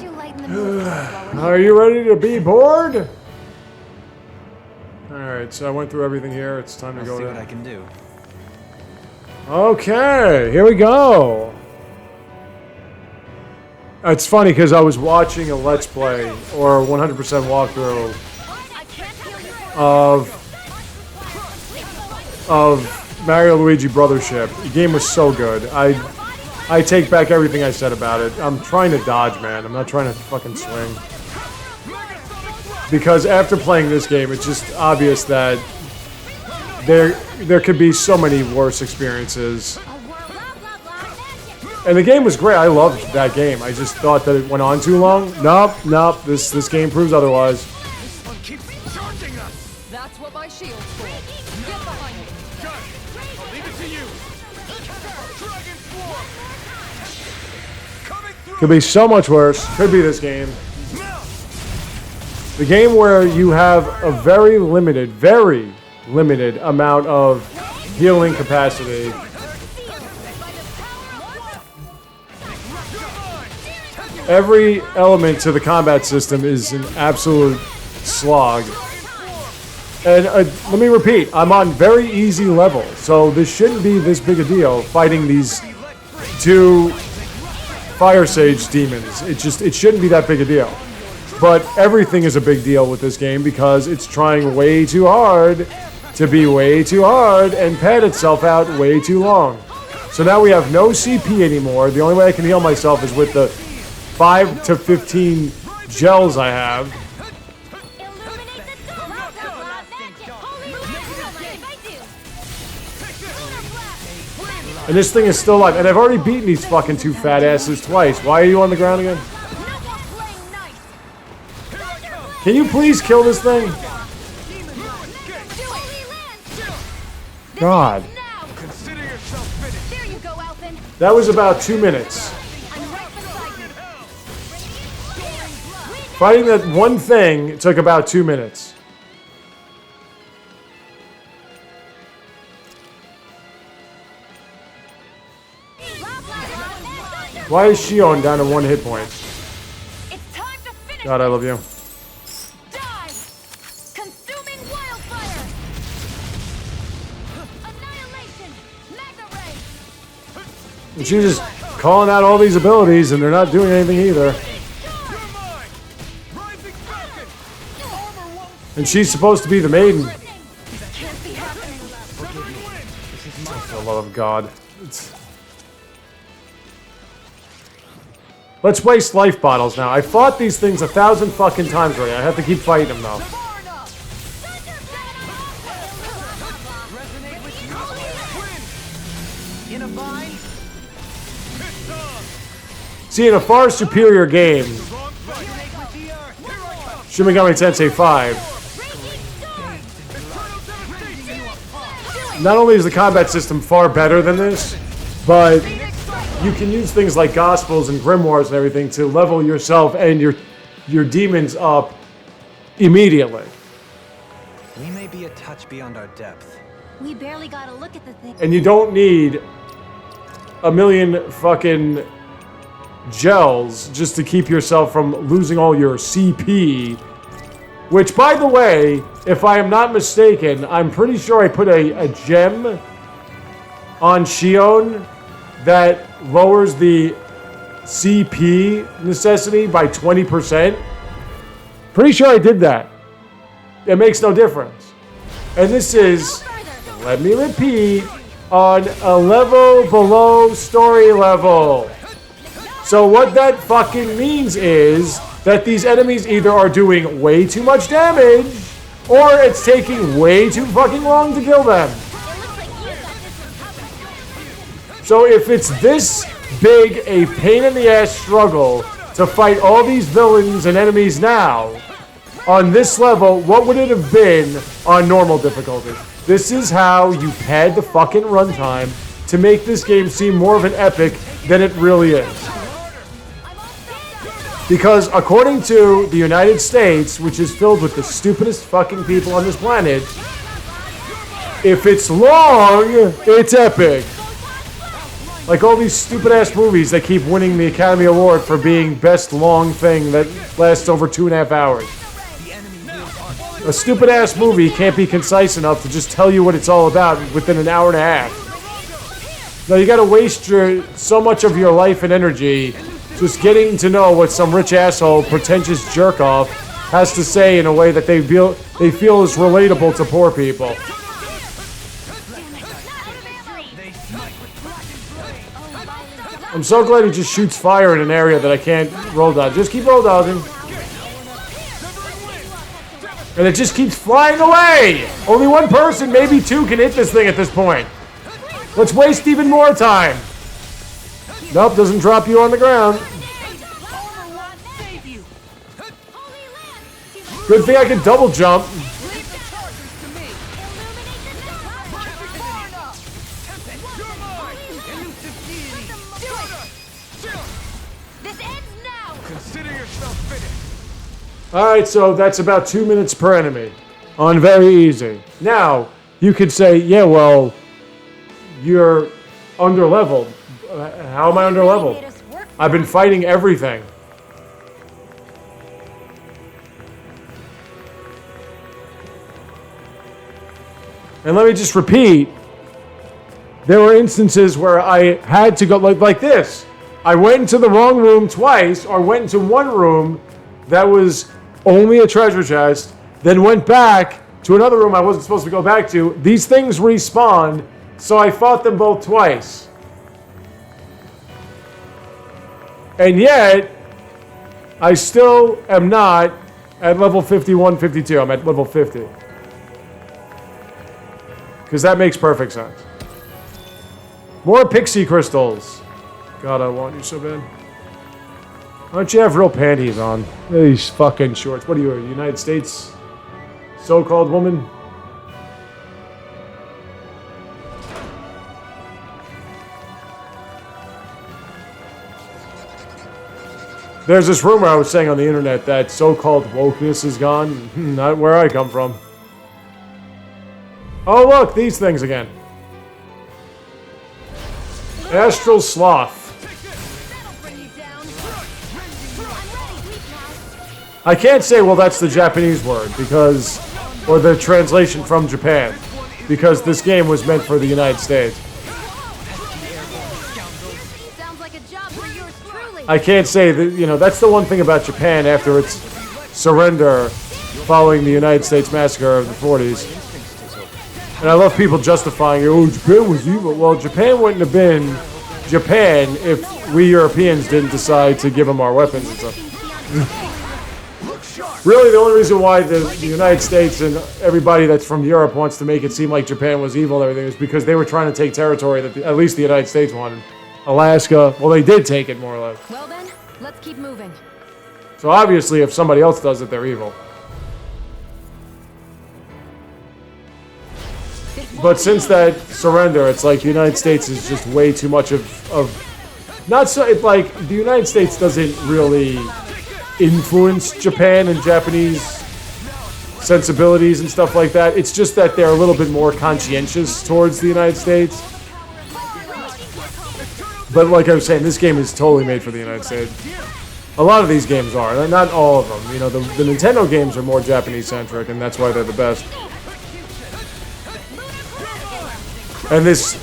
Can't you lighten the mood? Are you ready to be bored? Alright, so I went through everything here. It's time to go see to... what I can do. Okay, here we go. It's funny because I was watching a Let's Play or 100% walkthrough of Mario Luigi Brothership. The game was so good. I take back everything I said about it. I'm trying to dodge, man. I'm not trying to fucking swing. Because after playing this game, it's just obvious that there could be so many worse experiences. And the game was great. I loved that game. I just thought that it went on too long. Nope. This game proves otherwise. This one keeps charging us. That's what my shield's for. Get behind me. Got it. I'll leave it to you. Dragon form. Coming through. Could be so much worse. Could be this game. The game where you have a very limited amount of healing capacity. Every element to the combat system is an absolute slog. And let me repeat, I'm on very easy level, so this shouldn't be this big a deal fighting these two Fire Sage demons. It shouldn't be that big a deal. But everything is a big deal with this game because it's trying way too hard to be way too hard and pad itself out way too long. So now we have no CP anymore. The only way I can heal myself is with the 5 to 15 gels I have. And this thing is still alive. And I've already beaten these fucking two fat asses twice. Why are you on the ground again? Can you please kill this thing? God. That was about 2 minutes. Fighting that one thing took about 2 minutes. Why is Shion down to 1 hit point? God, I love you. And she's just calling out all these abilities, and they're not doing anything either. And she's supposed to be the maiden. For the love of God. Let's waste life bottles now. I fought these things 1,000 fucking times already. I have to keep fighting them though. See, in a far superior game, Shin Megami Tensei 5, not only is the combat system far better than this, but you can use things like Gospels and Grimoires and everything to level yourself and your demons up immediately. We may be a touch beyond our depth. We barely got a look at the thing. And you don't need a million fucking gels just to keep yourself from losing all your CP. Which, by the way, if I am not mistaken, I'm pretty sure I put a gem on Shion that lowers the CP necessity by 20%. Pretty sure I did that. It makes no difference. And this is, let me repeat, on a level below story level. So what that fucking means is that these enemies either are doing way too much damage, or it's taking way too fucking long to kill them. So if it's this big a pain in the ass struggle to fight all these villains and enemies now, on this level, what would it have been on normal difficulty? This is how you pad the fucking runtime to make this game seem more of an epic than it really is. Because according to the United States, which is filled with the stupidest fucking people on this planet, if it's long, it's epic. Like all these stupid-ass movies that keep winning the Academy Award for being best long thing that lasts over 2.5 hours. A stupid-ass movie can't be concise enough to just tell you what it's all about within an hour and a half. No, you gotta waste so much of your life and energy just getting to know what some rich asshole, pretentious jerk-off has to say in a way that they feel is relatable to poor people. I'm so glad he just shoots fire in an area that I can't roll dodge. Just keep roll dodging. And it just keeps flying away! Only one person, maybe two, can hit this thing at this point. Let's waste even more time. Nope, doesn't drop you on the ground. Good thing I can double jump. Alright, so that's about 2 minutes per enemy. On very easy. Now, you could say, yeah, well, you're under-leveled. How am I under-leveled? I've been fighting everything. And let me just repeat, there were instances where I had to go like this. I went into the wrong room twice, or went into one room that was only a treasure chest, then went back to another room I wasn't supposed to go back to. These things respawned, so I fought them both twice. And yet, I still am not at level 51, 52. I'm at level 50. Because that makes perfect sense. More pixie crystals. God, I want you so bad. Why don't you have real panties on? These fucking shorts. What are you, a United States so-called woman? There's this rumor I was saying on the internet that so-called wokeness is gone. Not where I come from. Oh look, these things again. Astral Sloth. I can't say, well, that's the Japanese word, because, or the translation from Japan, because this game was meant for the United States. I can't say that, you know, that's the one thing about Japan after its surrender following the United States massacre of the 40s. And I love people justifying, oh, Japan was evil. Well, Japan wouldn't have been Japan if we Europeans didn't decide to give them our weapons and stuff. Really, the only reason why the United States and everybody that's from Europe wants to make it seem like Japan was evil and everything is because they were trying to take territory that at least the United States wanted. Alaska, well, they did take it more or less. Well then, let's keep moving. So obviously, if somebody else does it, they're evil. But since that surrender, it's like the United States is just way too much of not so, it's like the United States doesn't really influence Japan and Japanese sensibilities and stuff like that. It's just that they're a little bit more conscientious towards the United States. But like I was saying, this game is totally made for the United States. A lot of these games are, not all of them. You know, the Nintendo games are more Japanese-centric, and that's why they're the best. And this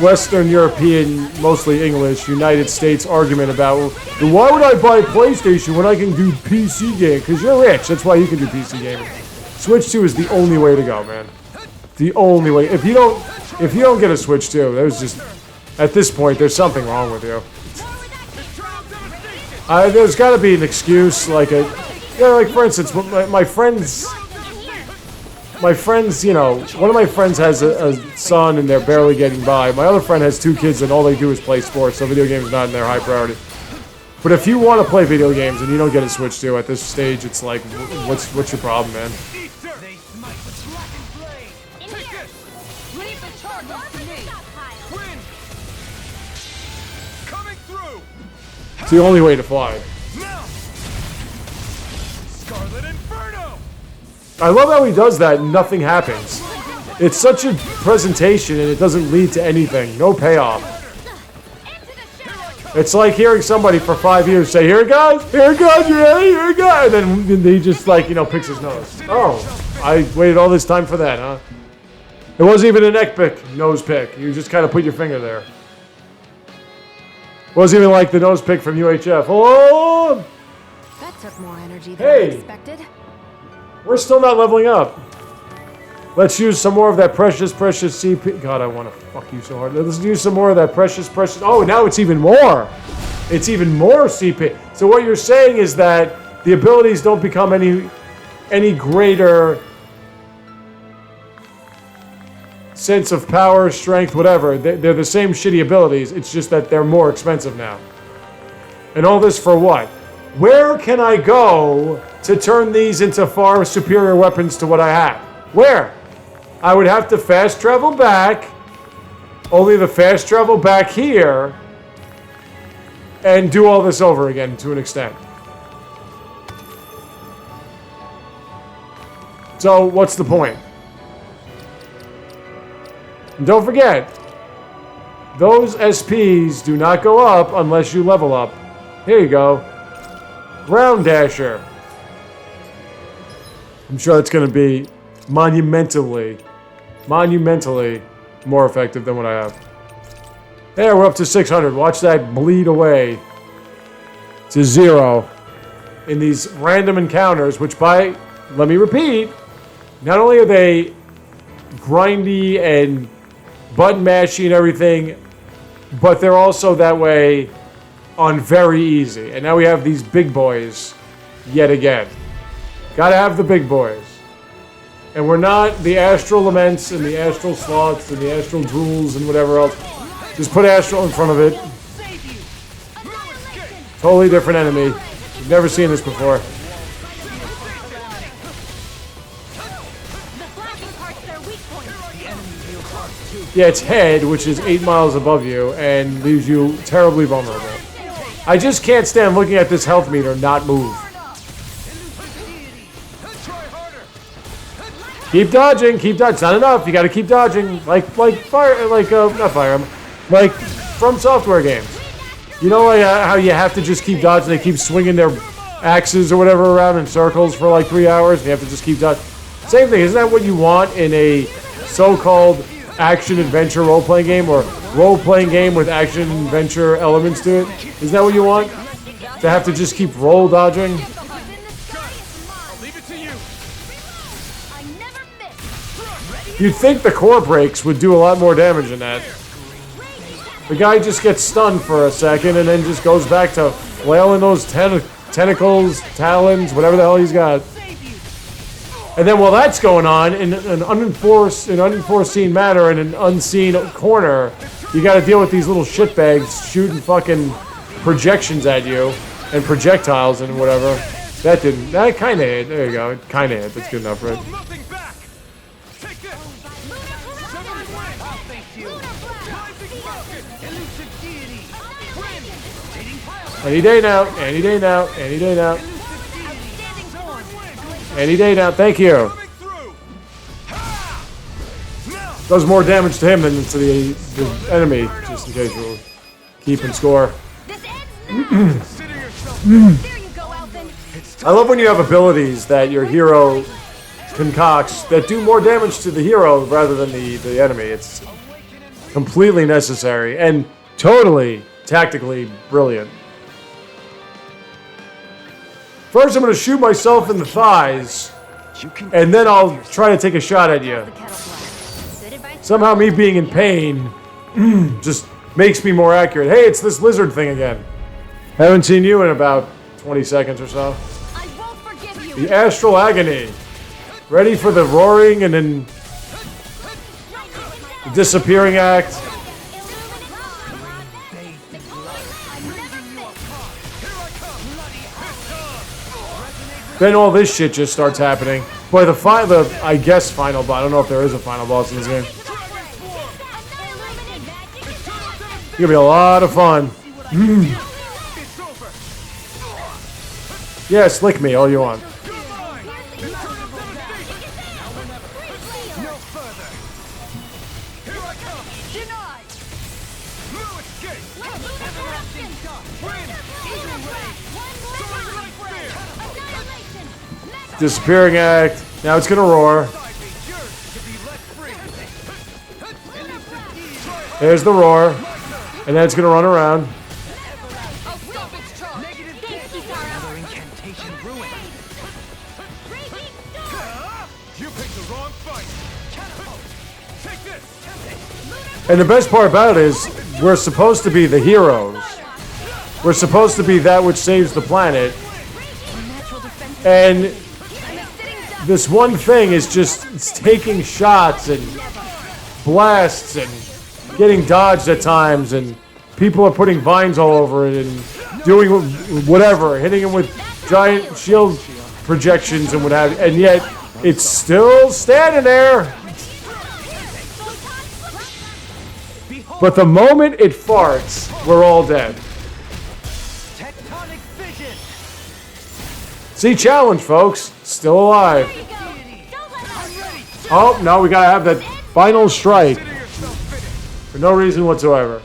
Western European, mostly English, United States argument about, why would I buy a PlayStation when I can do PC gaming? Because you're rich, that's why you can do PC gaming. Switch 2 is the only way to go, man. The only way. If you don't get a Switch 2, there's just, at this point, there's something wrong with you. There's got to be an excuse, like like for instance, my friends, you know, one of my friends has a son and they're barely getting by. My other friend has 2 kids and all they do is play sports, so video games are not in their high priority. But if you want to play video games and you don't get a Switch 2 at this stage, it's like, what's your problem, man? It's the only way to fly. I love how he does that and nothing happens. It's such a presentation and it doesn't lead to anything. No payoff. It's like hearing somebody for 5 years say, here it goes, you ready, here it goes. And then he just like, picks his nose. Oh, I waited all this time for that, huh? It wasn't even a neck pick, nose pick. You just kind of put your finger there. It wasn't even like the nose pick from UHF. Oh! That took more energy than I expected. We're still not leveling up. Let's use some more of that precious CP. God, I want to fuck you so hard. Let's use some more of that precious. Oh, now it's even more. It's even more CP. So what you're saying is that the abilities don't become any greater sense of power, strength, whatever. They're the same shitty abilities. It's just that they're more expensive now. And all this for what? Where can I go to turn these into far superior weapons to what I have? Where? I would have to fast travel back, only the fast travel back here, and do all this over again to an extent. So, what's the point? And don't forget, those SPs do not go up unless you level up. Here you go. Ground Dasher. I'm sure that's going to be monumentally more effective than what I have. There, we're up to 600. Watch that bleed away to 0 in these random encounters, which let me repeat, not only are they grindy and button mashy and everything, but they're also that way on very easy. And now we have these big boys yet again. Gotta have the big boys. And we're not the Astral Laments and the Astral Sloths and the Astral Drools and whatever else. Just put Astral in front of it. Totally different enemy. You've never seen this before. Yeah, its head, which is 8 miles above you, and leaves you terribly vulnerable. I just can't stand looking at this health meter not move. Keep dodging, It's not enough. You got to keep dodging, not Fire, like From Software games. You know, how you have to just keep dodging. They keep swinging their axes or whatever around in circles for like 3 hours. And you have to just keep dodging. Same thing. Isn't that what you want in a so-called action-adventure role-playing game, or role-playing game with action-adventure elements to it? Isn't that what you want? To have to just keep roll dodging? You'd think the core breaks would do a lot more damage than that. The guy just gets stunned for a second and then just goes back to flailing those tentacles, talons, whatever the hell he's got. And then while that's going on, in an unforeseen matter, in an unseen corner, you gotta deal with these little shitbags shooting fucking projections at you, and projectiles and whatever. That kinda hit. There you go. It kinda hit. That's good enough, right? Any day now. Any day now. Any day now. Any day now. Thank you. Does more damage to him than to the enemy, just in case you're keeping score. I love when you have abilities that your hero concocts that do more damage to the hero rather than the enemy. It's completely necessary and totally tactically brilliant. First, I'm going to shoot myself in the thighs, and then I'll try to take a shot at you. Somehow me being in pain just makes me more accurate. Hey, it's this lizard thing again. Haven't seen you in about 20 seconds or so. The Astral Agony. Ready for the roaring and then the disappearing act. Then all this shit just starts happening. Boy, I guess final boss. I don't know if there is a final boss in this game. It's gonna be a lot of fun. Yeah, slick me all you want. disappearing act. Now it's gonna roar. There's the roar. And then it's gonna run around. I'll stop its charge. Another incantation ruined. You picked the wrong fight. Take this. And the best part about it is we're supposed to be the heroes. We're supposed to be that which saves the planet. And this one thing is just it's taking shots and blasts and getting dodged at times, and people are putting vines all over it and doing whatever, hitting him with giant shield projections and what have you, and yet it's still standing there. But the moment it farts, we're all dead. Tectonic fission. See, challenge, folks. Still alive. Oh, no, we gotta have that final strike. For no reason whatsoever.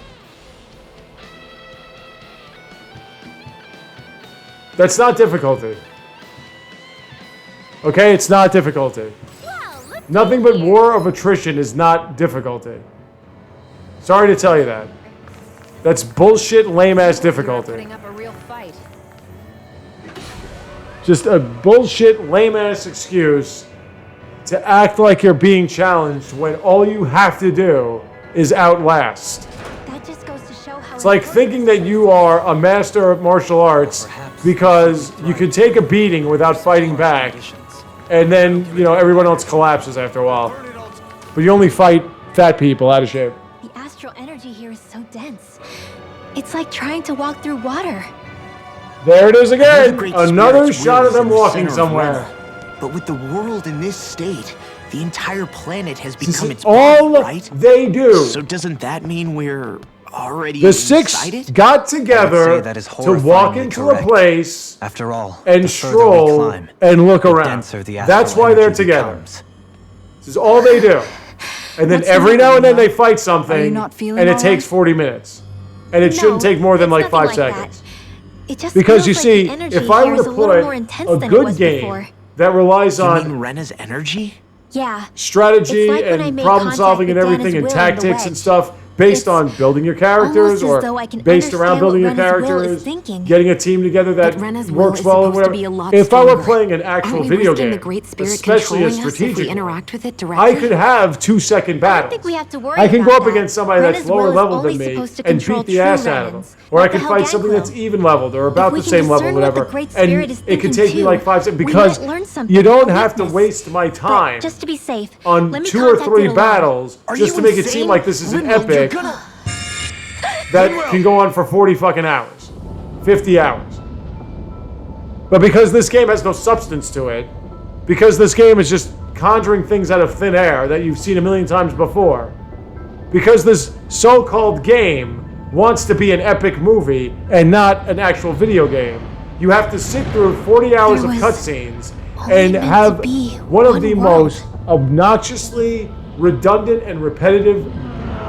That's not difficulty. Okay, it's not difficulty. Nothing but war of attrition is not difficulty. Sorry to tell you that. That's bullshit, lame-ass difficulty. Putting up a real fight. Just a bullshit, lame-ass excuse to act like you're being challenged when all you have to do is outlast. That just goes to show how It's like thinking that you are a master of martial arts because you can take a beating without fighting back, and then, you know, everyone else collapses after a while. But you only fight fat people out of shape. the astral energy here is so dense. It's like trying to walk through water. There it is again! Great Another Spirit's shot will of is them in the walking center of somewhere. Rena. But with the world in this state, the entire planet has This become is its body, all right? they do. So doesn't that mean we're already The six inside it? got together say that is to walk horrifyingly into correct. a place After all, and the further we stroll climb, and look the around. denser the That's astral why they're energy together. becomes. This is all they do. And then What's the every matter, now and then Rena? they fight something, not feeling and it all takes right? 40 minutes. And it shouldn't take more than like 5 seconds. It just Because feels you like see, the energy if I here were is to a little more put intense a than it good was game before. that relies You on mean Rena's energy? Yeah. strategy It's like when I and made problem contact solving and with everything Dana's and will in the tactics and wedge. stuff based It's on building your characters almost as or though I can based around understand building your what Rena's will is characters, thinking. getting a team together that But Rena's will works is well and supposed to whatever. be a lot If I were stronger. playing an actual Aren't we video risking game, the Great Spirit especially a controlling us if we strategic one, interact with it directly? I could have 2-second I battles. don't think we have to worry I can about go up that. against somebody Rena's that's lower will is level than only me supposed to and control beat the true ass out of them. Renans, Or I not can the fight Hellgang something Club. that's even leveled or about we the can same level, discern what the whatever. Great And Spirit is it could thinking take me too. like 5 seconds We because might learn something you don't from have to witness. waste my time But just to be safe, on let me 2 or contact 3 it alone. battles Are just you to make it insane? seem like this is an Rinwell, you're epic gonna... that can go on for 40 fucking hours. 50 hours. But because this game has no substance to it, because this game is just conjuring things out of thin air that you've seen a million times before, because this so-called game wants to be an epic movie and not an actual video game, you have to sit through 40 hours There of was cutscenes only and meant to have be one of one the world. most obnoxiously redundant and repetitive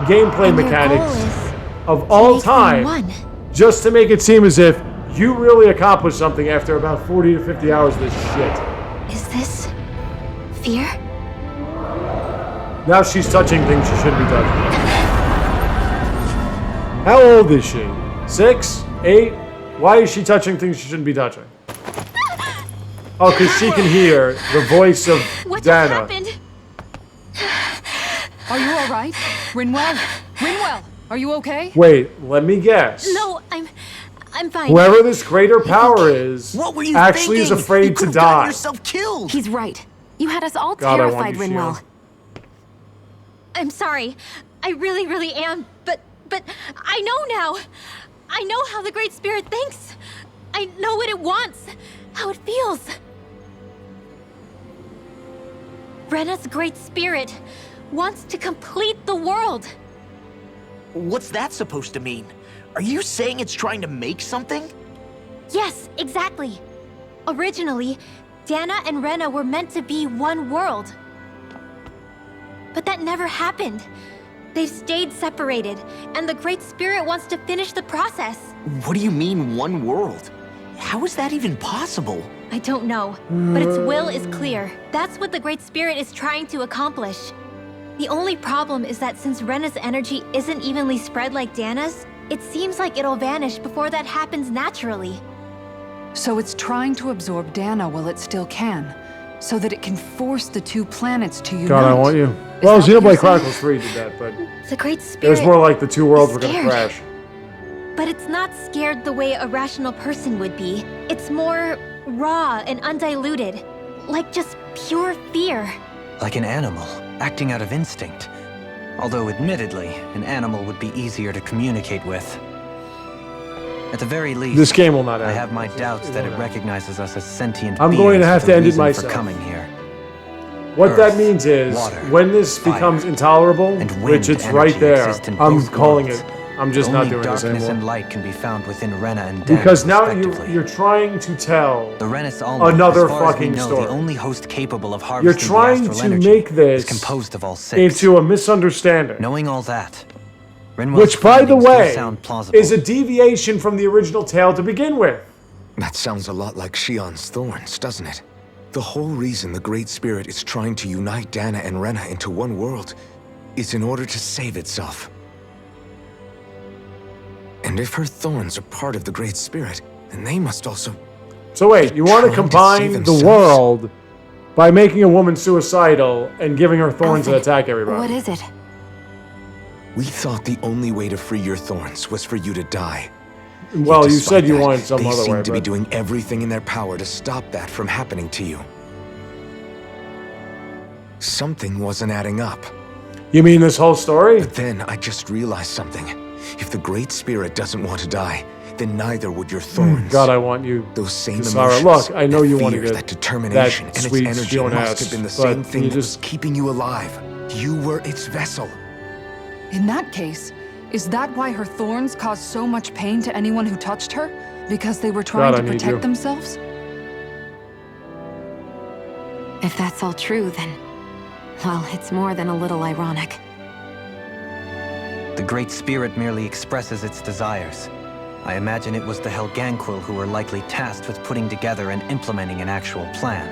gameplay And your mechanics goal is of all make them time, one. just to make it seem as if you really accomplished something after about 40 to 50 hours of this shit. Is this fear? Now she's touching things she shouldn't be touching. How old is she? 6? 8? Why is she touching things she shouldn't be touching? Oh, because she can hear the voice of What just Dana. happened? Are you all right? Rinwell? Rinwell, are you okay? Wait, let me guess. No, I'm fine. Whoever this greater power is What were you actually thinking? is afraid you to could've gotten die. yourself killed. He's right. You had us all God, I want terrified, you, Rinwell. Shield. I'm sorry. I really am. But I know now. I know how the Great Spirit thinks. I know what it wants. How it feels. Rena's Great Spirit wants to complete the world. What's that supposed to mean? Are you saying it's trying to make something? Yes, exactly. Originally, Dana and Rena were meant to be one world. But that never happened. They've stayed separated, and the Great Spirit wants to finish the process. What do you mean, one world? How is that even possible? I don't know, but its will is clear. That's what the Great Spirit is trying to accomplish. The only problem is that since Rena's energy isn't evenly spread like Dana's, it seems like it'll vanish before that happens naturally. So it's trying to absorb Dana while it still can, so that it can force the two planets to unite. God, I want you. Is Well, that what you're Xenoblade saying? Chronicles 3 did that, but The Great it Spirit was more like the two worlds were gonna scared. crash. But it's not scared the way a rational person would be. It's more raw and undiluted. Like just pure fear. Like an animal, acting out of instinct. Although, admittedly, an animal would be easier to communicate with. At the very least, This game will not end. I have my doubts that it recognizes us as sentient I'm beings going to have with to a end it reason for myself. coming here. What that Earth, means is, water, when this fire, becomes intolerable, and which wind it's right energy there, exist in I'm both calling worlds. it. I'm just Only not doing this darkness anymore. and light can be found within Rena and Dana, Because now respectively. you're trying to tell The Renis Alma, another as far as we fucking know, story. the only host capable of You're harvesting trying the astral to energy make this is composed of all six. into a misunderstanding. Knowing all that, Rinwell's Which, by the findings do way, sound plausible. is a deviation from the original tale to begin with. That sounds a lot like Shion's thorns, doesn't it? The whole reason the Great Spirit is trying to unite Dana and Rena into one world is in order to save itself. And if her thorns are part of the Great Spirit, then they must also... So wait, you want to Trying to combine save the themselves. world by making a woman suicidal and giving her thorns that attack everybody. What is it? We thought the only way to free your thorns was for you to die. Well, Yet you despite said you that, wanted some they other seem way, to be but doing everything in their power to stop that from happening to you. Something wasn't adding up. you mean this whole story? But then I just realized something. If the Great Spirit doesn't want to die, then neither would your thorns. God, I want you. Those same Sarah, emotions, look, I know that you fear, want to get that determination, that and its sweet energy Fiona must ass, have been the but same thing you that was just- keeping you alive. You were its vessel. In that case, is that why her thorns caused so much pain to anyone who touched her? Because they were trying I to need protect you. themselves? If that's all true, then... well, it's more than a little ironic. The Great Spirit merely expresses its desires. I imagine it was the Helganquil who were likely tasked with putting together and implementing an actual plan.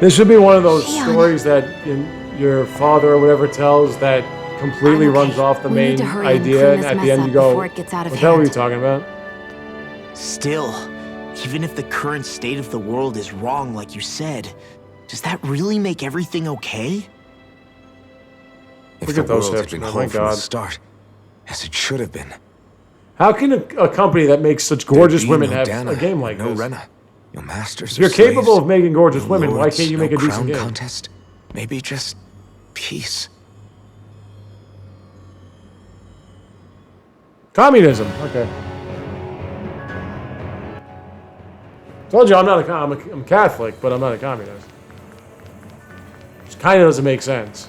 This should be one of those Shion. stories that your father or whatever tells that completely I'm okay. runs off the We main need to hurry and idea, clean and this at the mess end up you go, before it gets out of what the hell are you hand." talking about? Still, even if the current state of the world is wrong like you said, does that really make everything okay? If Look the at those world had hips, been man, whole my from the God. start, as it should have been, How can a company that makes such there'd gorgeous be women no have Dana, a game like no this? Rena, no masters. If you're or slaves, capable of making gorgeous no women, why lords, can't you no make a decent crown game? contest? Maybe just peace. Communism. Okay. Told you I'm not I'm Catholic, but I'm not a communist. Which kind of doesn't make sense.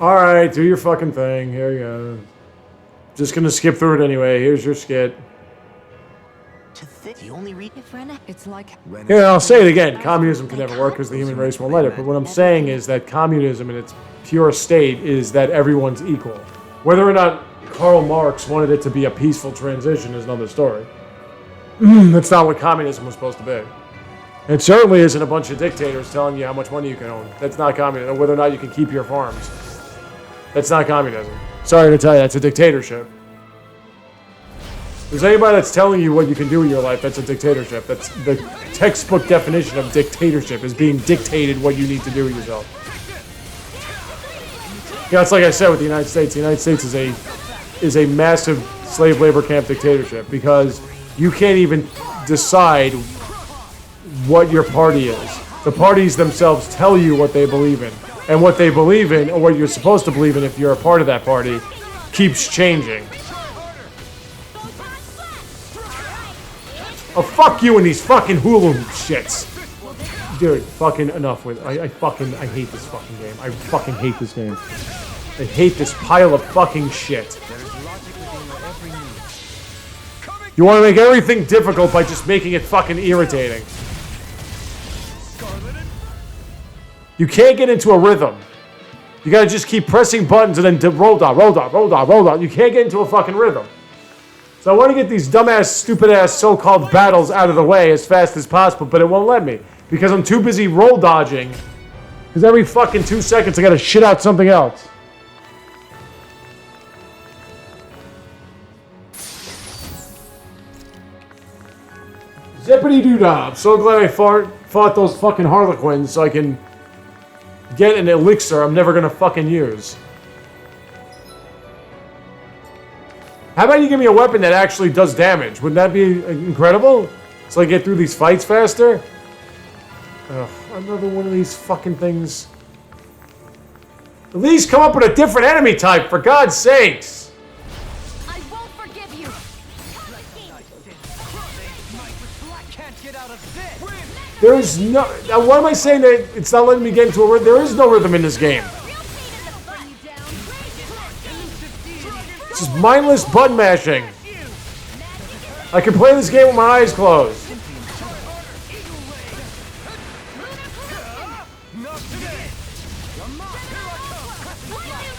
All right, do your fucking thing. Here you go. Just gonna skip through it anyway. Here's your skit. To think the only reason. If Rena... It's like... Yeah, I'll say it again. Communism can never work because the human race won't let it. But what I'm saying is that communism in its pure state is that everyone's equal. Whether or not Karl Marx wanted it to be a peaceful transition is another story. That's not what communism was supposed to be. It certainly isn't a bunch of dictators telling you how much money you can own. That's not communism. Or whether or not you can keep your farms. That's not communism. Sorry to tell you, that's a dictatorship. If there's anybody that's telling you what you can do in your life, that's a dictatorship. That's the textbook definition of dictatorship, is being dictated what you need to do yourself. Yeah, it's like I said with the United States. The United States is a massive slave labor camp dictatorship because you can't even decide what your party is. The parties themselves tell you what they believe in. And what they believe in, or what you're supposed to believe in if you're a part of that party, keeps changing. Oh, fuck you and these fucking hula hoop shits. Dude, fucking enough with I hate this fucking game. I fucking hate this game. I hate this pile of fucking shit. You want to make everything difficult by just making it fucking irritating. You can't get into a rhythm. You gotta just keep pressing buttons and then roll down, roll down, roll down, roll down. You can't get into a fucking rhythm. So I want to get these dumbass, stupid-ass so-called battles out of the way as fast as possible, but it won't let me. Because I'm too busy roll dodging. Because every fucking 2 seconds I gotta shit out something else. Zippity-doo-dah. I'm so glad I fought those fucking Harlequins so I can get an elixir I'm never gonna fucking use. How about you give me a weapon that actually does damage? Wouldn't that be incredible? So I get through these fights faster? Ugh, another one of these fucking things. At least come up with a different enemy type, for God's sakes! I won't forgive you. There's no... Now, why am I saying that it's not letting me get into a rhythm? There is no rhythm in this game. It's just mindless button mashing. I can play this game with my eyes closed.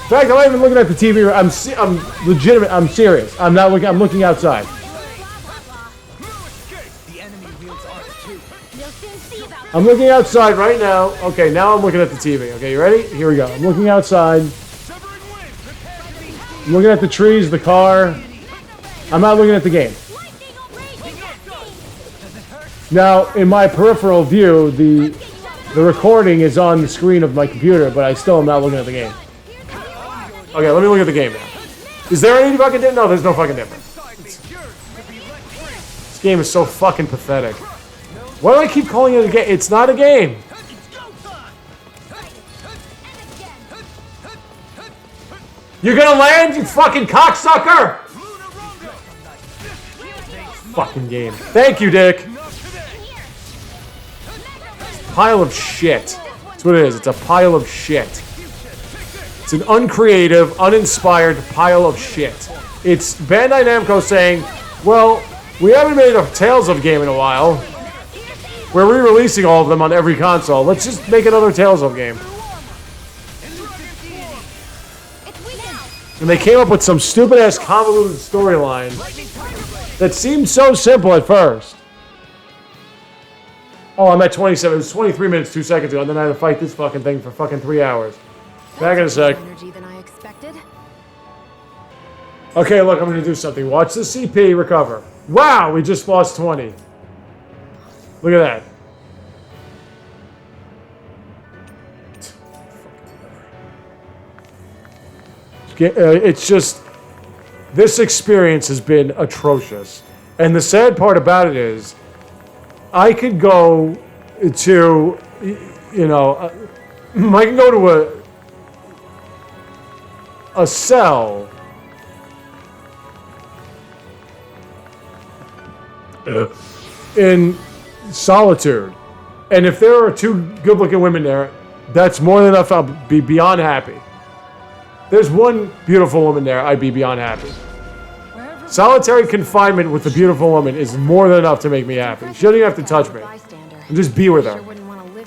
In fact, I'm not even looking at the TV. I'm legitimate. I'm serious. I'm not looking. I'm looking outside. I'm looking outside right now. Okay, now I'm looking at the TV. Okay, you ready? Here we go. I'm looking outside. I'm looking at the trees, the car. I'm not looking at the game. Now, in my peripheral view, the recording is on the screen of my computer, but I still am not looking at the game. Okay, let me look at the game now. Is there any fucking difference? No, there's no fucking difference. This game is so fucking pathetic. Why do I keep calling it a game? It's not a game. You're gonna land, you fucking cocksucker! Fucking game. Thank you, Dick. Pile of shit. That's what it is. It's a pile of shit. It's an uncreative, uninspired pile of shit. It's Bandai Namco saying, well, we haven't made a Tales of game in a while. We're re-releasing all of them on every console. Let's just make another Tales of game. And they came up with some stupid-ass convoluted storyline that seemed so simple at first. Oh, I'm at 27. It was 23 minutes, 2 seconds ago, and then I had to fight this fucking thing for fucking 3 hours. Back in a sec. Okay, look, I'm gonna do something. Watch the CP recover. Wow, we just lost 20. Look at that. It's just, this experience has been atrocious. And the sad part about it is, I could go to, you know, I can go to a cell in solitude. And if there are 2 good-looking women there, that's more than enough. I'll be beyond happy. There's one beautiful woman there, I'd be beyond happy. Solitary confinement with a beautiful woman is more than enough to make me happy. She doesn't even have to touch me. And just be with her.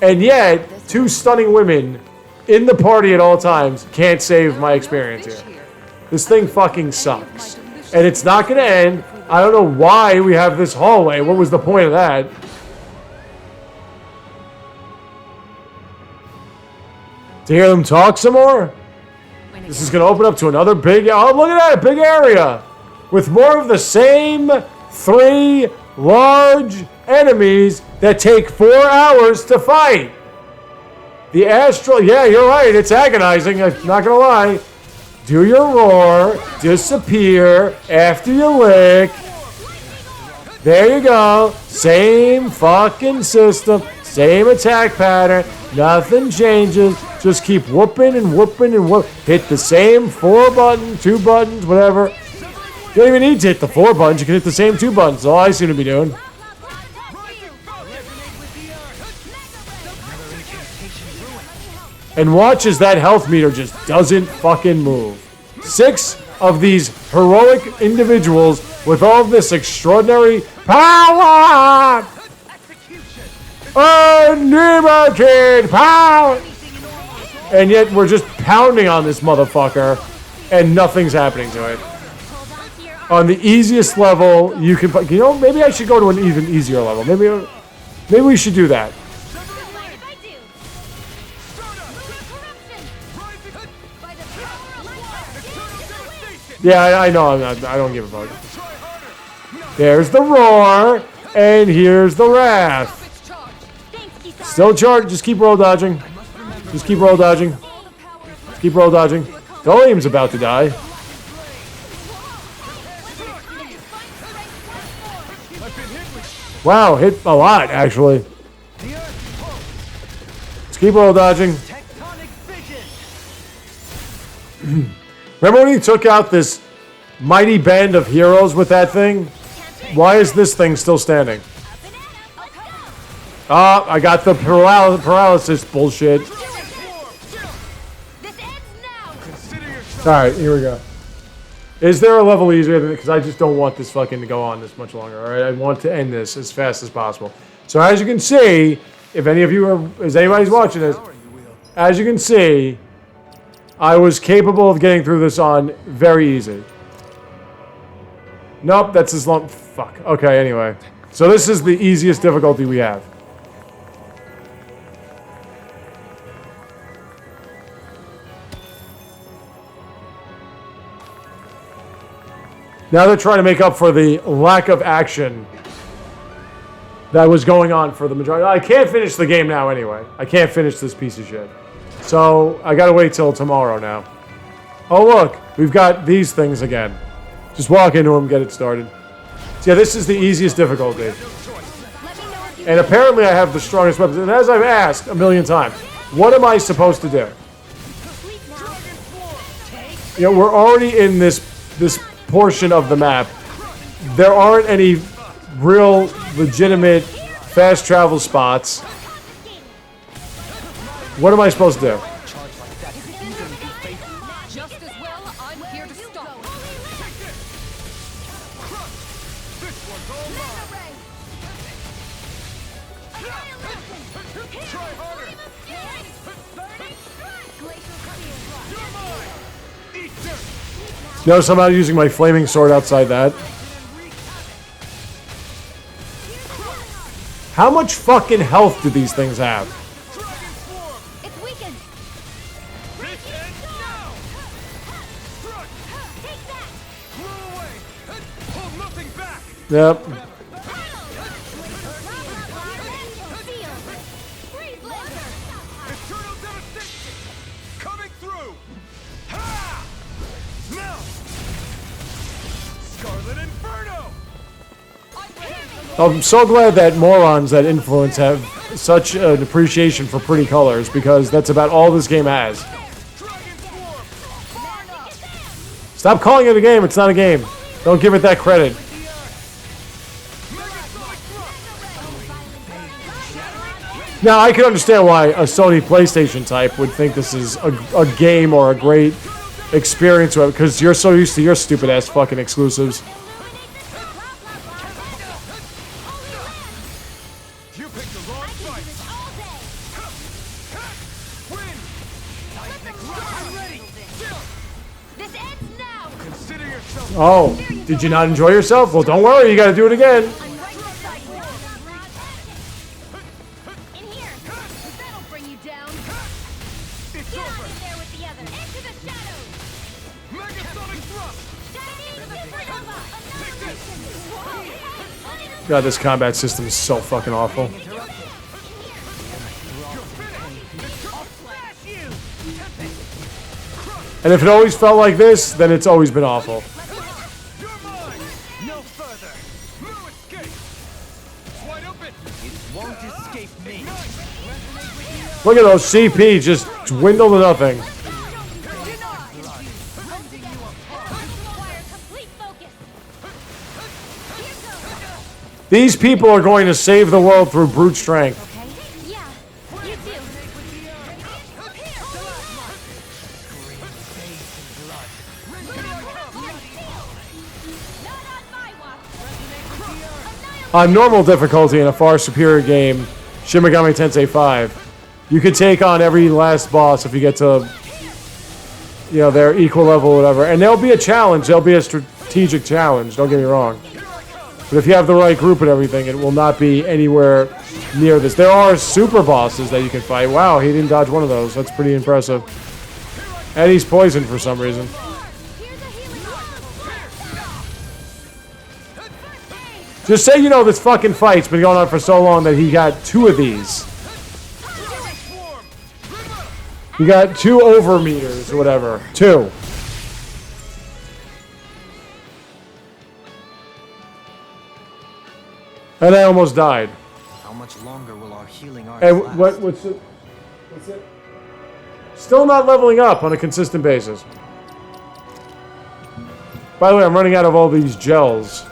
And yet, 2 stunning women in the party at all times can't save my experience here. This thing fucking sucks. And it's not gonna end. I don't know why we have this hallway. What was the point of that? To hear them talk some more? This is going to open up to another big... Oh, look at that! A big area! With more of the same 3 large enemies that take 4 hours to fight. The astral... Yeah, you're right. It's agonizing. I'm not going to lie. Do your roar. Disappear. After you lick. There you go. Same fucking system. Same attack pattern. Nothing changes. Just keep whooping and whooping and whoop. Hit the same 4 buttons, 2 buttons, whatever. You don't even need to hit the 4 buttons. You can hit the same 2 buttons. That's all I seem to be doing. And watch as that health meter just doesn't fucking move. 6 of these heroic individuals with all of this extraordinary power! Unlimited power! And yet we're just pounding on this motherfucker and nothing's happening to it. On the easiest level, you can... You know, maybe I should go to an even easier level. Maybe we should do that. Yeah, I know. I don't give a fuck. There's the roar, and here's the wrath. Still charged. Just keep roll dodging. Just keep roll dodging. Just keep roll dodging. Golem's about to die. Wow, hit a lot, actually. Just keep roll dodging. Remember when he took out this mighty band of heroes with that thing? Why is this thing still standing? Ah, I got the paralysis bullshit. Alright, here we go. Is there a level easier than it? Because I just don't want this fucking to go on this much longer, alright? I want to end this as fast as possible. So as you can see, if any of you are, if anybody's watching this, as you can see, I was capable of getting through this on very easy. Nope, that's as long... Fuck. Okay, anyway. So this is the easiest difficulty we have. Now they're trying to make up for the lack of action that was going on for the majority. I can't finish the game now anyway. I can't finish this piece of shit. So I gotta wait till tomorrow now. Oh look, we've got these things again. Just walk into them, get it started. So yeah, this is the easiest difficulty. And apparently I have the strongest weapons. And as I've asked a million times, what am I supposed to do? You know, we're already in this portion of the map. There aren't any real legitimate fast travel spots. What am I supposed to do? Just as well, I'm here to stop. Notice I'm not using my flaming sword outside that. How much fucking health do these things have? It's weakened. Yep. Coming through. Ha! Now. Scarlet Inferno. I'm so glad that morons that influence have such an appreciation for pretty colors, because that's about all this game has. Stop calling it a game, it's not a game. Don't give it that credit. Now, I can understand why a Sony PlayStation type would think this is a game or a great experience, because you're so used to your stupid ass fucking exclusives. Oh, did you not enjoy yourself? Well, don't worry, you gotta do it again. God, this combat system is so fucking awful. And if it always felt like this, then it's always been awful. Look at those CP just dwindle to nothing. These people are going to save the world through brute strength. On normal difficulty in a far superior game, Shin Megami Tensei 5, You could take on every last boss if you get to, you know, their equal level or whatever. And there'll be a challenge. There'll be a strategic challenge. Don't get me wrong. But if you have the right group and everything, it will not be anywhere near this. There are super bosses that you can fight. Wow, he didn't dodge one of those. That's pretty impressive. And he's poisoned for some reason. Just say, you know, this fucking fight's been going on for so long that he got 2 of these. He got 2 over meters or whatever. 2. And I almost died. How much longer will our healing arts And last? what's it? Still not leveling up on a consistent basis. By the way, I'm running out of all these gels.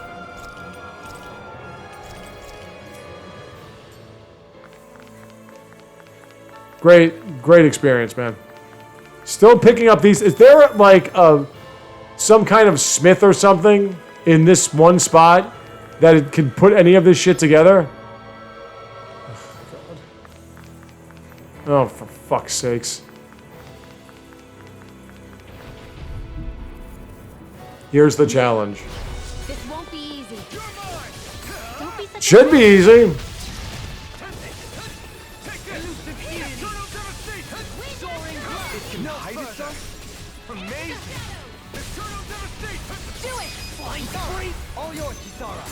Great experience, man. Still picking up these. Is there like some kind of smith or something in this one spot that it can put any of this shit together? Oh, for fuck's sakes. Here's the challenge. This won't be easy. Don't be such Should be easy. All yours, Kisara.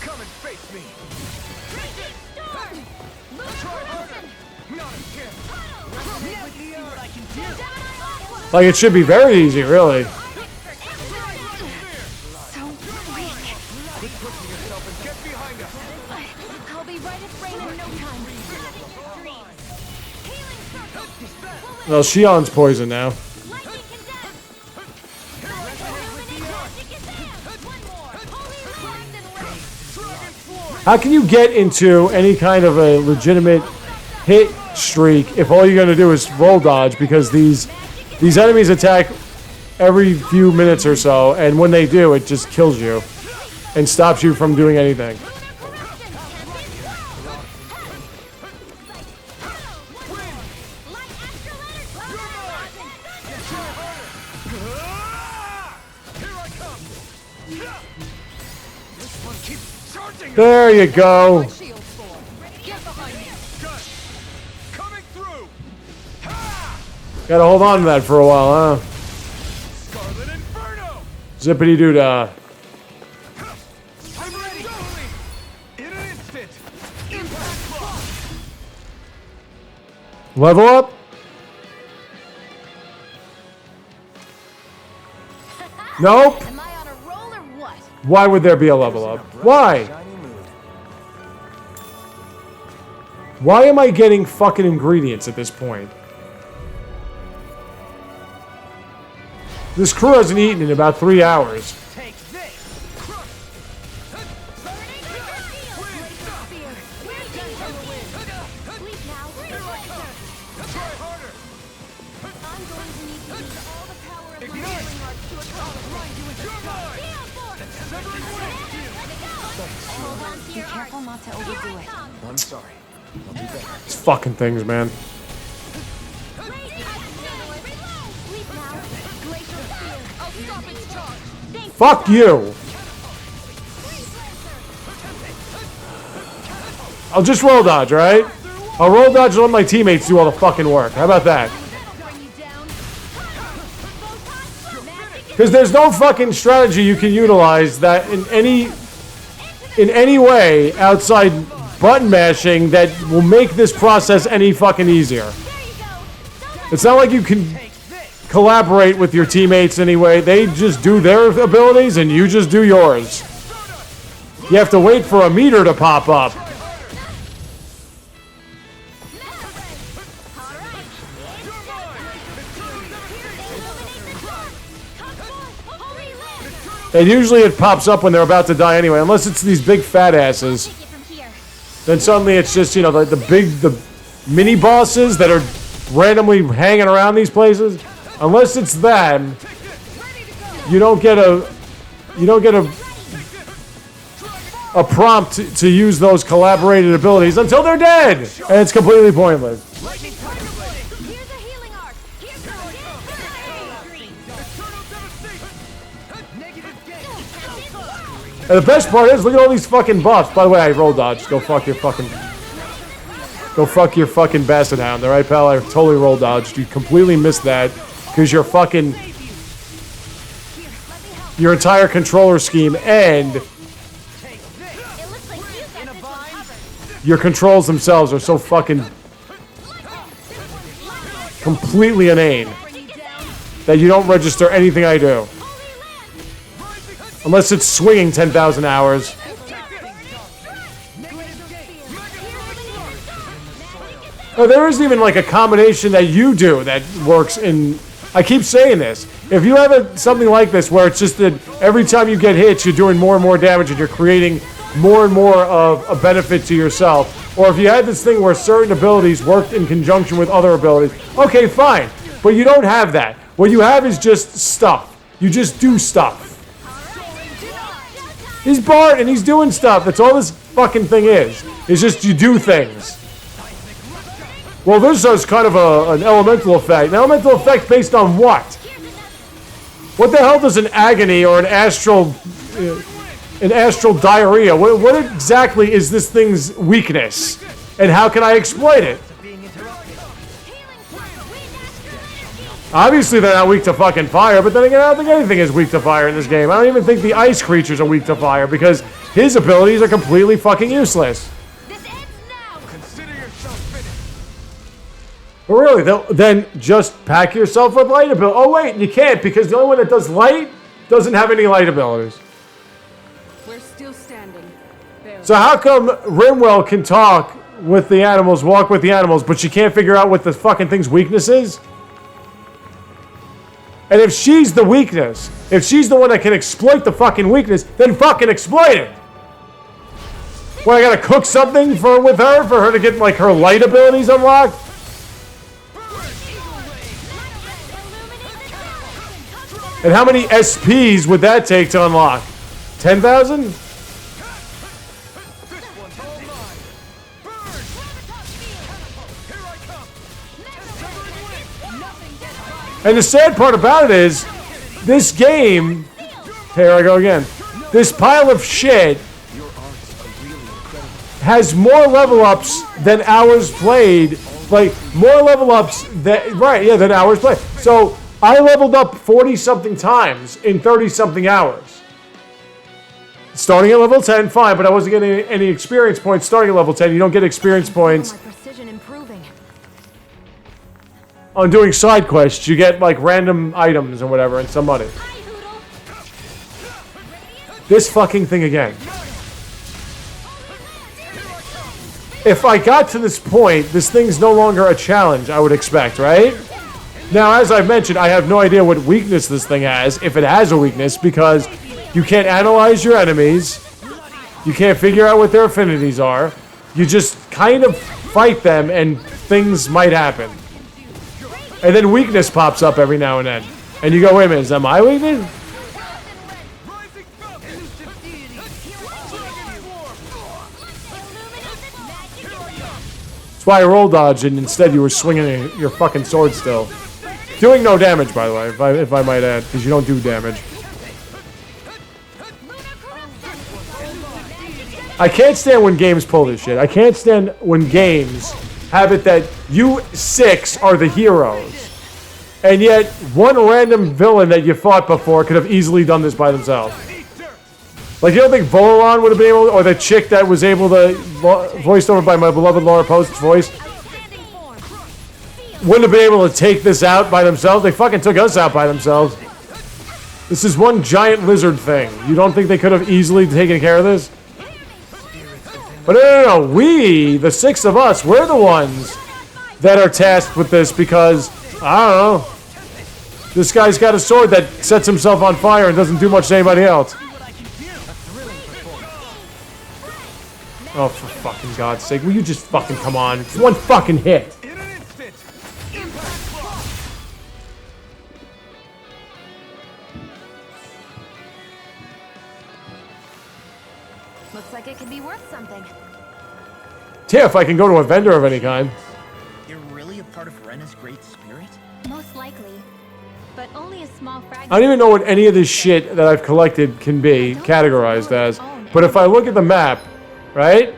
Come and face me. Try harder. Not a chance. Like, it should be very easy, really. so quick. Get behind us. I'll be right as rain in no time. Healing circle. Well, Shion's poisoned now. Lightning condemn. One more. Holy Dragon. How can you get into any kind of a legitimate hit streak if all you're going to do is roll dodge? Because these enemies attack every few minutes or so, and when they do, it just kills you and stops you from doing anything. There you go. Coming through. Gotta hold on to that for a while, huh? Scarlet Inferno. Zippity doo dah. I'm ready. In an instant. Impact block. Level up. Nope. Am I on a roll or what? Why would there be a level up? Why? Why am I getting fucking ingredients at this point? This crew hasn't eaten in about 3 hours. Take this. Try harder. I'm going to need to use all the power of my healing arts to accomplish Hold on to Be your careful not to overdo it. I'm sorry. I'll do better. These fucking things, man. Fuck you! I'll just roll dodge, right? I'll roll dodge and let my teammates do all the fucking work. How about that? Because there's no fucking strategy you can utilize that in any way outside button mashing that will make this process any fucking easier. It's not like you can collaborate with your teammates anyway. They just do their abilities and you just do yours. You have to wait for a meter to pop up. And usually it pops up when they're about to die anyway, unless it's these big fat asses. Then suddenly it's just, you know, the mini bosses that are randomly hanging around these places. Unless it's them, you don't get a a prompt to use those collaborated abilities until they're dead, and it's completely pointless. Here's a healing arc. Here's the And the best part is, look at all these fucking buffs. By the way, I roll dodge. Go fuck your fucking basset hound. All right, pal? I totally roll dodged. You completely missed that because your entire controller scheme and your controls themselves are so fucking completely inane that you don't register anything I do. Unless it's swinging 10,000 hours. Oh, there isn't even like a combination that you do that works in... I keep saying this. If you have something like this where it's just that every time you get hit, you're doing more and more damage and you're creating more and more of a benefit to yourself. Or if you had this thing where certain abilities worked in conjunction with other abilities, okay, fine. But you don't have that. What you have is just stuff. You just do stuff. He's Bart and he's doing stuff. That's all this fucking thing is. It's just you do things. Well, this is kind of an elemental effect. An elemental effect based on what? What the hell does an agony or an astral diarrhea? What exactly is this thing's weakness? And how can I exploit it? Obviously, they're not weak to fucking fire, but then again, I don't think anything is weak to fire in this game. I don't even think the ice creatures are weak to fire because his abilities are completely fucking useless. But really, then just pack yourself with light ability. Oh wait, you can't because the only one that does light doesn't have any light abilities. We're still standing. So how come Rimwell can talk with the animals, walk with the animals, but she can't figure out what the fucking thing's weakness is? And if she's the weakness, if she's the one that can exploit the fucking weakness, then fucking exploit it. Well, I gotta cook something with her for her to get like her light abilities unlocked? And how many SPs would that take to unlock? 10,000? And the sad part about it is, this game, here I go again, this pile of shit has more level ups than hours played, like more level ups than hours played. So I leveled up 40-something times in 30-something hours. Starting at level 10, fine, but I wasn't getting any experience points starting at level 10. You don't get experience points on doing side quests. You get like random items or whatever and some money. This fucking thing again. If I got to this point, this thing's no longer a challenge, I would expect, right? Now, as I've mentioned, I have no idea what weakness this thing has, if it has a weakness, because you can't analyze your enemies, you can't figure out what their affinities are, you just kind of fight them and things might happen. And then weakness pops up every now and then. And you go, wait a minute, is that my weakness? That's why I roll dodged and instead you were swinging your fucking sword still. Doing no damage, by the way, if I might add, because you don't do damage. I can't stand when games pull this shit. I can't stand when games have it that you 6 are the heroes. And yet, one random villain that you fought before could have easily done this by themselves. Like, you don't think Volaron would have been able to, or the chick that was able to, voiced over by my beloved Laura Post's voice, wouldn't have been able to take this out by themselves? They fucking took us out by themselves. This is one giant lizard thing. You don't think they could have easily taken care of this? But no. We, the 6 of us, we're the ones that are tasked with this because, I don't know, this guy's got a sword that sets himself on fire and doesn't do much to anybody else. Oh, for fucking God's sake, will you just fucking come on? It's one fucking hit. Looks like it could be worth something. Yeah, if I can go to a vendor of any kind. You're really a part of Rena's great spirit? Most likely. But only a small fragment. I don't even know what any of this shit that I've collected can be categorized as. But if I look at the map, right?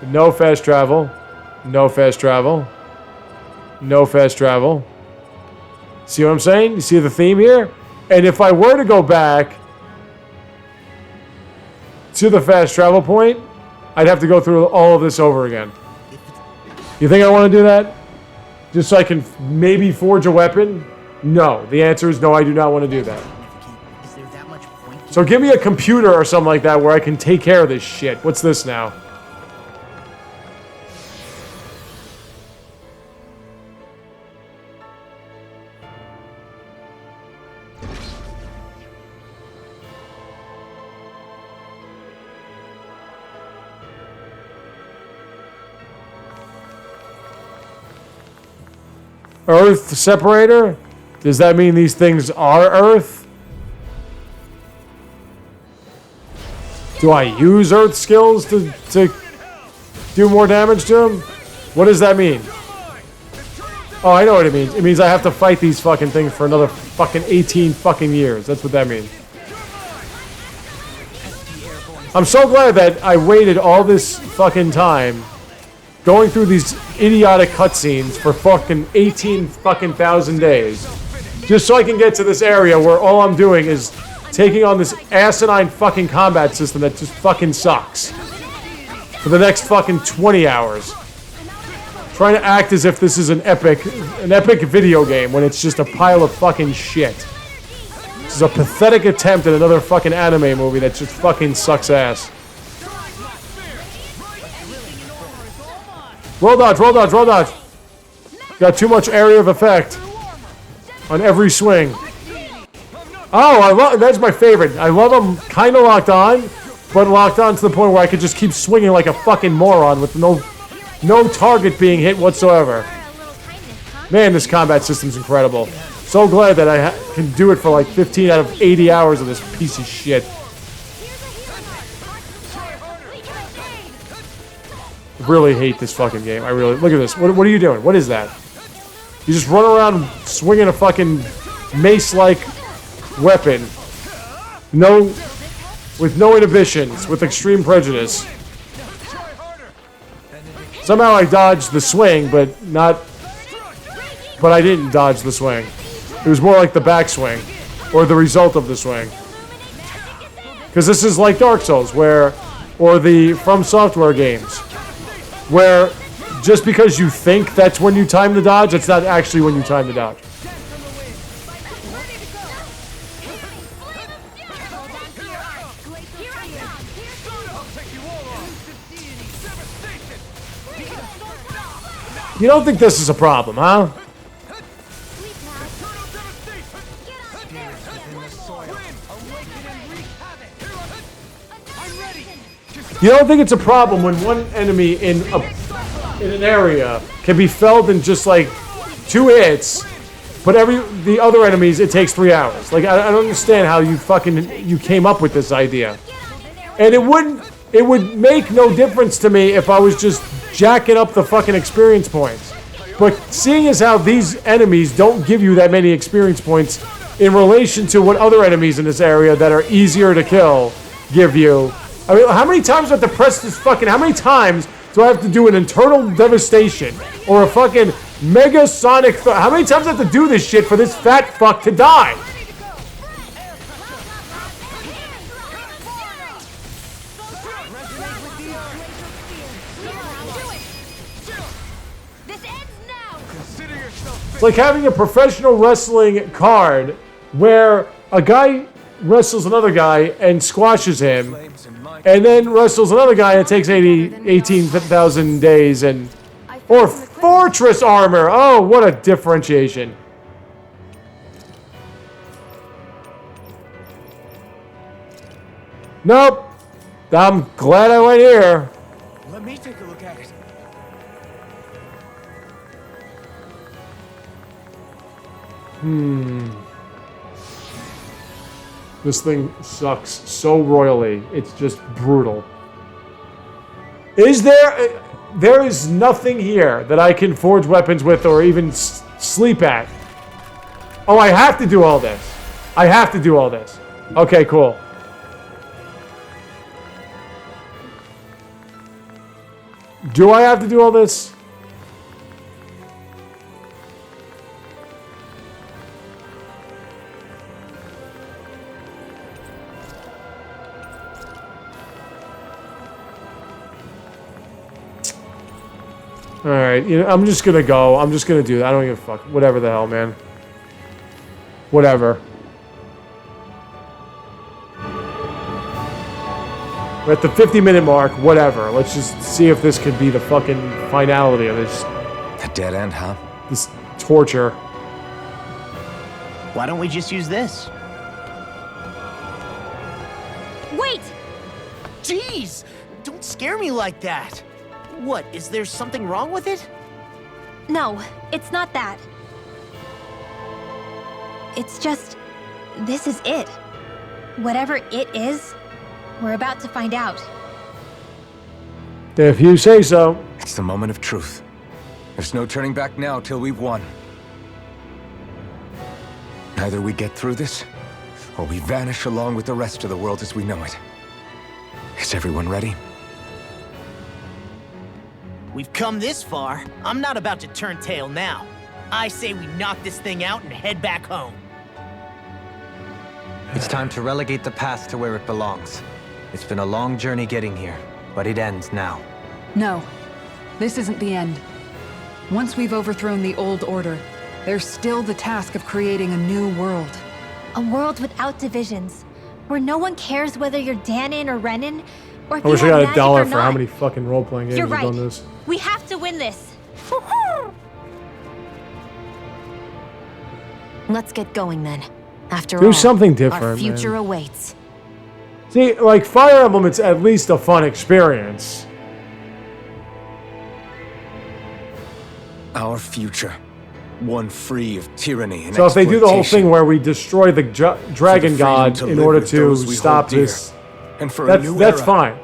No fast travel. No fast travel. No fast travel. See what I'm saying? You see the theme here? And if I were to go back to the fast travel point, I'd have to go through all of this over again. You think I want to do that? Just so I can maybe forge a weapon? No. The answer is no, I do not want to do that. Is there that much point? So give me a computer or something like that where I can take care of this shit. What's this now? Earth separator? Does that mean these things are Earth? Do I use Earth skills to do more damage to them? What does that mean? Oh, I know what it means. It means I have to fight these fucking things for another fucking 18 fucking years. That's what that means. I'm so glad that I waited all this fucking time going through these idiotic cutscenes for fucking 18 fucking thousand days. Just so I can get to this area where all I'm doing is taking on this asinine fucking combat system that just fucking sucks. For the next fucking 20 hours. Trying to act as if this is an epic video game when it's just a pile of fucking shit. This is a pathetic attempt at another fucking anime movie that just fucking sucks ass. Roll dodge, roll dodge, roll dodge. Got too much area of effect on every swing. Oh, I love that's my favorite. I love them kind of locked on, but locked on to the point where I could just keep swinging like a fucking moron with no target being hit whatsoever. Man, this combat system's incredible. So glad that I can do it for like 15 out of 80 hours of this piece of shit. Really hate this fucking game. I really look at this. What are you doing? What is that? You just run around swinging a fucking mace-like weapon, with no inhibitions, with extreme prejudice. Somehow I dodged the swing, but I didn't dodge the swing. It was more like the backswing, or the result of the swing. Because this is like Dark Souls, or the From Software games, where just because you think that's when you time the dodge, it's not actually when you time the dodge. You don't think this is a problem, huh? You don't think it's a problem when one enemy in an area can be felled in just like 2 hits, but the other enemies it takes 3 hours. Like I don't understand how you came up with this idea. And it would make no difference to me if I was just jacking up the fucking experience points. But seeing as how these enemies don't give you that many experience points in relation to what other enemies in this area that are easier to kill give you. I mean, how many times do I have to press this fucking... How many times do I have to do an internal devastation or a fucking mega sonic... How many times do I have to do this shit for this fat fuck to die? It's like having a professional wrestling card where a guy wrestles another guy and squashes him, and then wrestles another guy and it takes 18,000 days, or fortress armor. Oh, what a differentiation. Nope. I'm glad I went here. Let me take a look at it. This thing sucks so royally. It's just brutal. Is there... There is nothing here that I can forge weapons with or even sleep at. Oh, I have to do all this. I have to do all this. Okay, cool. Do I have to do all this? Alright, you know, I'm just gonna go. I'm just gonna do that. I don't give a fuck. Whatever the hell, man. Whatever. We're at the 50-minute mark. Whatever. Let's just see if this could be the fucking finality of this. A dead end, huh? This torture. Why don't we just use this? Wait! Jeez! Don't scare me like that! What, is there something wrong with it? No, it's not that. It's just... this is it. Whatever it is, we're about to find out. If you say so. It's the moment of truth. There's no turning back now till we've won. Either we get through this, or we vanish along with the rest of the world as we know it. Is everyone ready? We've come this far. I'm not about to turn tail now. I say we knock this thing out and head back home. It's time to relegate the past to where it belongs. It's been a long journey getting here, but it ends now. No, this isn't the end. Once we've overthrown the old order, there's still the task of creating a new world. A world without divisions, where no one cares whether you're Danon or Renan, or if I wish you I have got magic or $1 for how not. many fucking role-playing games You're have right. done this. We have to win this. Let's get going then. After Do all, something different, our future man. awaits. See, like, Fire Emblem, it's at least a fun experience. Our future. One free of tyranny and So if they do the whole exploitation. thing where we destroy the dragon freedom god to in live order with to those we stop hold dear. this, And for a new that's era. fine.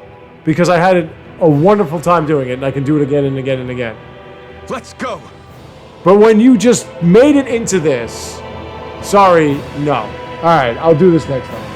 Because I had a wonderful time doing it, and I can do it again and again and again. Let's go! But when you just made it into this, sorry, no. Alright, I'll do this next time.